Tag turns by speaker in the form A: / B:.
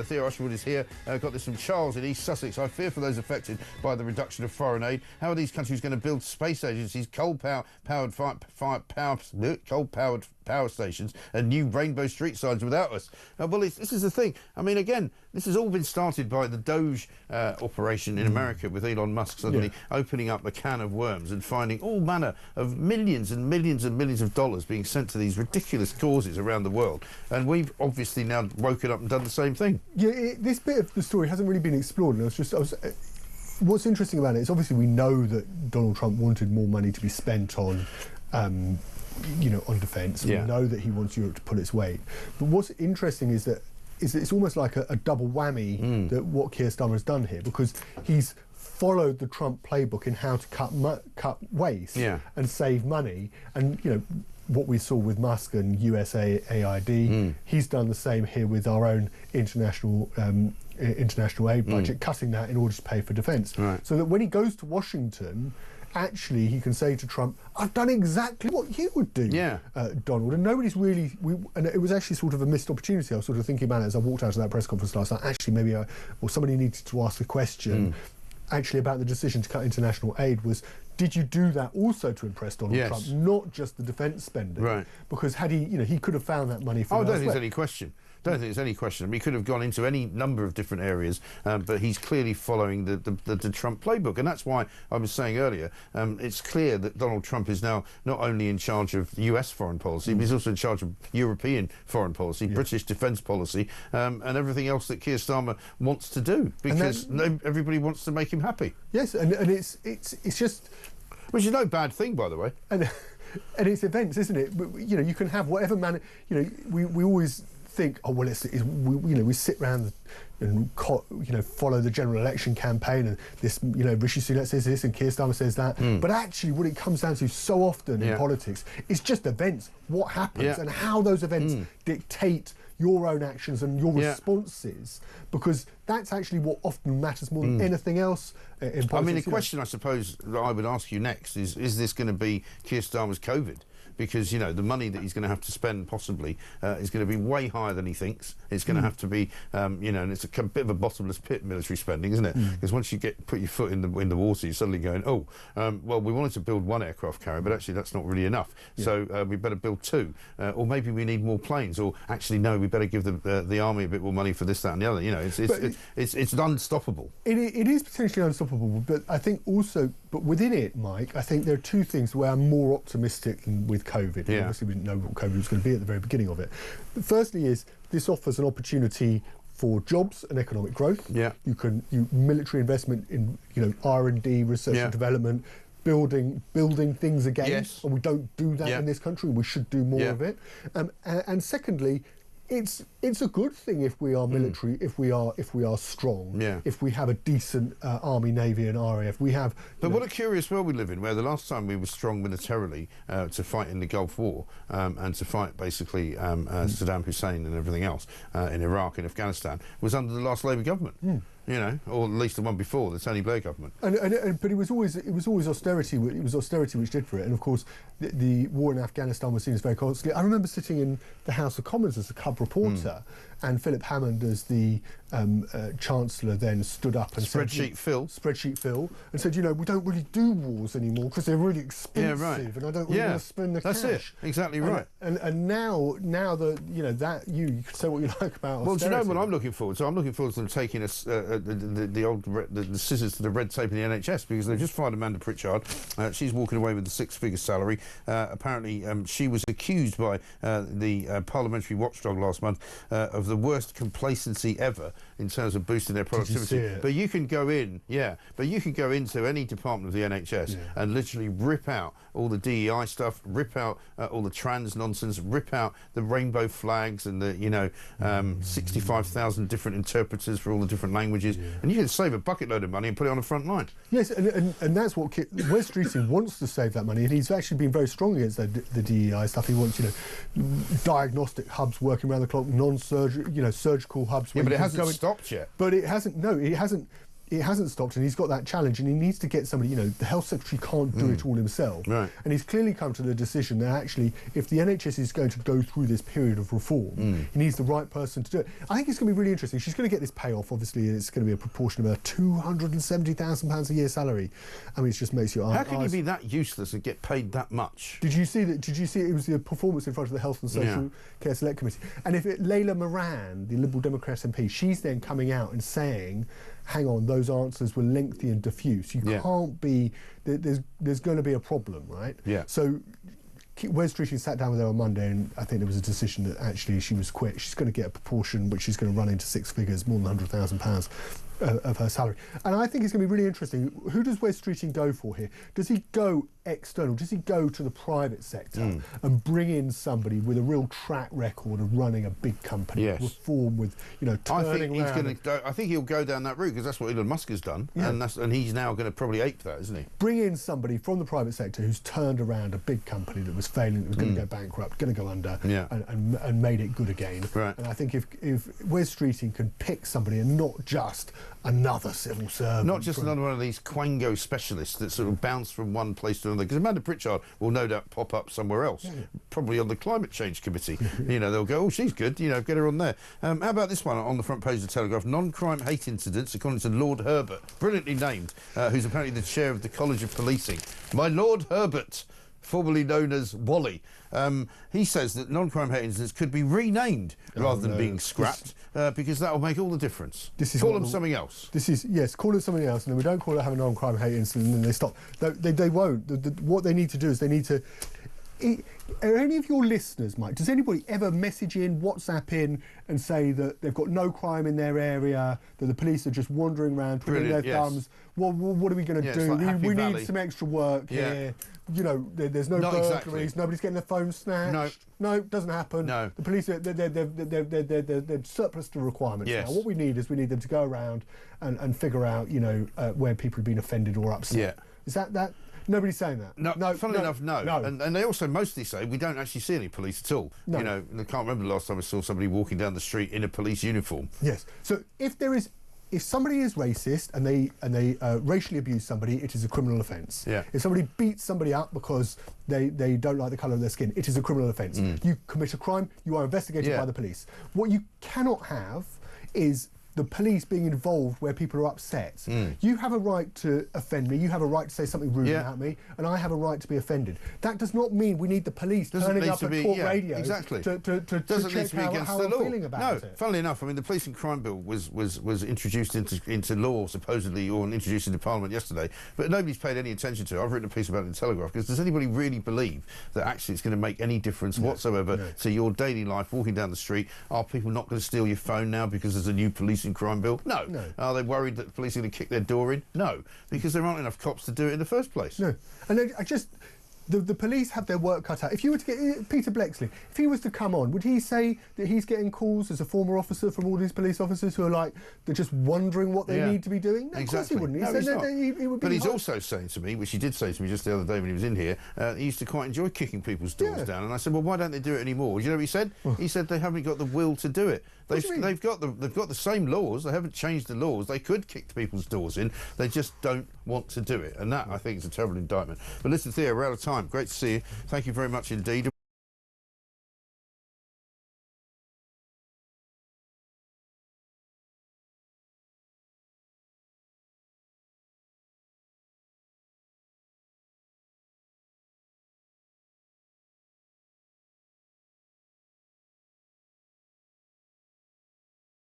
A: Theo Usherwood is here. Got this from Charles in East Sussex. I fear for those affected by the reduction of foreign aid. How are these countries going to build space agencies, coal-powered power stations and new rainbow street signs without us? Well, this is the thing. I mean, again, this has all been started by the Doge operation in America, with Elon Musk suddenly opening up a can of worms and finding all manner of millions and millions and millions of dollars being sent to these ridiculous causes around the world. And we've obviously now woken up and done the same thing.
B: Yeah, this bit of the story hasn't really been explored. And what's interesting about it is obviously we know that Donald Trump wanted more money to be spent on, on defence. We know that he wants Europe to pull its weight. But what's interesting is that it's almost like a double whammy that what Keir Starmer has done here, because he's followed the Trump playbook in how to cut waste and save money. And what we saw with Musk and USAID, he's done the same here with our own international aid budget, cutting that in order to pay for defence. Right. So that when he goes to Washington, actually he can say to Trump, I've done exactly what you would do, Donald. And nobody's really, and it was actually sort of a missed opportunity. I was sort of thinking about it as I walked out of that press conference last night. Actually, maybe somebody needed to ask a question actually about the decision to cut international aid was, did you do that also to impress Donald Trump, not just the defence spending? Right. Because had he could have found that money from
A: I don't think there's any question. I don't think there's any question. I mean, he could have gone into any number of different areas, but he's clearly following the Trump playbook. And that's why I was saying earlier, it's clear that Donald Trump is now not only in charge of US foreign policy, but he's also in charge of European foreign policy, British defence policy, and everything else that Keir Starmer wants to do, because everybody wants to make him happy.
B: Yes, and it's just...
A: Which is no bad thing, by the way.
B: And it's events, isn't it? You can have whatever manner... we always think, oh, well, we sit around and follow the general election campaign, and this, Rishi Sunak says this and Keir Starmer says that. But actually, what it comes down to so often in politics is just events, what happens, and how those events dictate your own actions and your responses, because that's actually what often matters more than anything else in politics.
A: I mean, the question I suppose that I would ask you next is this going to be Keir Starmer's COVID? Because, the money that he's going to have to spend possibly is going to be way higher than he thinks. It's going to have to be, and it's a bit of a bottomless pit, military spending, isn't it? Because once you put your foot in the water, you're suddenly going, well, we wanted to build one aircraft carrier, but actually that's not really enough. So we better build two. Or maybe we need more planes. Or actually, no, we better give the army a bit more money for this, that and the other. It's unstoppable.
B: It is potentially unstoppable, but I think also... But within it, Mike, I think there are two things where I'm more optimistic than with COVID. Obviously, we didn't know what COVID was going to be at the very beginning of it. But firstly is this offers an opportunity for jobs and economic growth. You military investment in R&D, research and development, building things again. And we don't do that in this country. We should do more of it. And secondly, it's a good thing if we are military, if we are strong, if we have a decent army, navy, and RAF. We have.
A: But what a curious world we live in, where the last time we were strong militarily to fight in the Gulf War and to fight basically Saddam Hussein and everything else in Iraq and Afghanistan was under the last Labour government. Or at least the one before, the Tony Blair government.
B: But it was always austerity. It was austerity which did for it. And of course, the war in Afghanistan was seen as very costly. I remember sitting in the House of Commons as a cub reporter, and Philip Hammond, as the Chancellor, then stood up and said, Spreadsheet Phil, and said, we don't really do wars anymore because they're really expensive, and I don't really want to spend the cash.
A: That's it, exactly right.
B: And now that you could say what you like about austerity.
A: Well, do you know what I'm looking forward to? I'm looking forward to them taking us the scissors to the red tape in the NHS, because they've just fired Amanda Pritchard. She's walking away with a six-figure salary. Apparently, she was accused by the parliamentary watchdog last month of the worst complacency ever in terms of boosting their productivity. But you can go into any department of the NHS and literally rip out all the DEI stuff, rip out all the trans nonsense, rip out the rainbow flags and the 65,000 different interpreters for all the different languages, and you can save a bucket load of money and put it on the front line.
B: Yes, and that's what Wes Streeting wants to save that money, and he's actually been very strong against the DEI stuff. He wants diagnostic hubs working around the clock, non-surgical surgical hubs.
A: Yeah, but it hasn't stopped yet.
B: But it hasn't. No, it hasn't. it hasn't stopped, and he's got that challenge, and he needs to get somebody. The health secretary can't do it all himself,
A: right.
B: And he's clearly come to the decision that actually, if the NHS is going to go through this period of reform, he needs the right person to do it. I think it's going to be really interesting. She's going to get this payoff. Obviously, it's going to be a proportion of her £270,000 a year salary. I mean, it just makes you.
A: How can you be that useless and get paid that much?
B: Did you see that? Did you see it was the performance in front of the Health and Social Care Select Committee? And if Layla Moran, the Liberal Democrat MP, she's then coming out and saying, hang on, those answers were lengthy and diffuse. You can't be, there's going to be a problem, right?
A: Yeah.
B: So Wes Streeting sat down with her on Monday, and I think there was a decision that actually she was quit. She's going to get a proportion which she's going to run into six figures, more than £100,000 of her salary. And I think it's going to be really interesting. Who does Wes Streeting go for here? Does he go external? Does he go to the private sector and bring in somebody with a real track record of running a big company, reform with, turning around?
A: I think he'll go down that route, because that's what Elon Musk has done, and he's now going to probably ape that, isn't he?
B: Bring in somebody from the private sector who's turned around a big company that was failing, that was going to go bankrupt, going to go under, and made it good again.
A: Right.
B: And I think if Wes Streeting can pick somebody and not just another civil servant.
A: Not just another one of these Quango specialists that sort of bounce from one place to another. Because Amanda Pritchard will no doubt pop up somewhere else, probably on the Climate Change Committee. They'll go, oh, she's good, get her on there. How about this one on the front page of the Telegraph? Non-crime hate incidents, according to Lord Herbert, brilliantly named, who's apparently the chair of the College of Policing. My Lord Herbert, formerly known as Wally. He says that non-crime hate incidents could be renamed rather than being scrapped, because that will make all the difference. Call them something else.
B: Call it something else, and then we don't call it having a non-crime hate incident, and then they stop. They won't. What they need to do is they need to... Are any of your listeners, Mike, does anybody ever message in, WhatsApp in, and say that they've got no crime in their area, that the police are just wandering around twiddling their thumbs? What are we going to do?
A: Like
B: we need some extra work here. There's no burglaries. Nobody's getting their phone snatched. No, it doesn't happen.
A: No.
B: The police, they're surplus to requirements now. What we need is them to go around and figure out, where people have been offended or upset.
A: Yeah.
B: Is that? Nobody's saying that.
A: No, funnily enough, no. And they also mostly say we don't actually see any police at all. No. I can't remember the last time I saw somebody walking down the street in a police uniform.
B: Yes. So if somebody is racist and they racially abuse somebody, it is a criminal offence.
A: Yeah.
B: If somebody beats somebody up because they don't like the colour of their skin, it is a criminal offence. You commit a crime, you are investigated by the police. What you cannot have is the police being involved where people are upset. You have a right to offend me, you have a right to say something rude about me, and I have a right to be offended. That does not mean we need the police turning up at court radio to check how I'm feeling about it.
A: No, funnily enough, the Police and Crime Bill was introduced into law, supposedly, or introduced into Parliament yesterday, but nobody's paid any attention to it. I've written a piece about it in the Telegraph, because does anybody really believe that actually it's going to make any difference whatsoever to your daily life, walking down the street? Are people not going to steal your phone now because there's a new Police and Crime Bill? No. Are they worried that the police are going to kick their door in? No, because there aren't enough cops to do it in the first place.
B: No, and the police have their work cut out. If you were to get Peter Blexley, if he was to come on, would he say that he's getting calls as a former officer from all these police officers who are like, they're just wondering what they need to be doing? No,
A: exactly.
B: Of course he wouldn't. He would be.
A: But he's also saying to me, which he did say to me just the other day when he was in here, he used to quite enjoy kicking people's doors down. And I said, well, why don't they do it anymore? Do you know what he said? He said they haven't got the will to do it. They've got the same laws. They haven't changed the laws. They could kick people's doors in. They just don't want to do it. And that, I think, is a terrible indictment. But listen, Theo, we're out of time. Great to see you. Thank you very much indeed.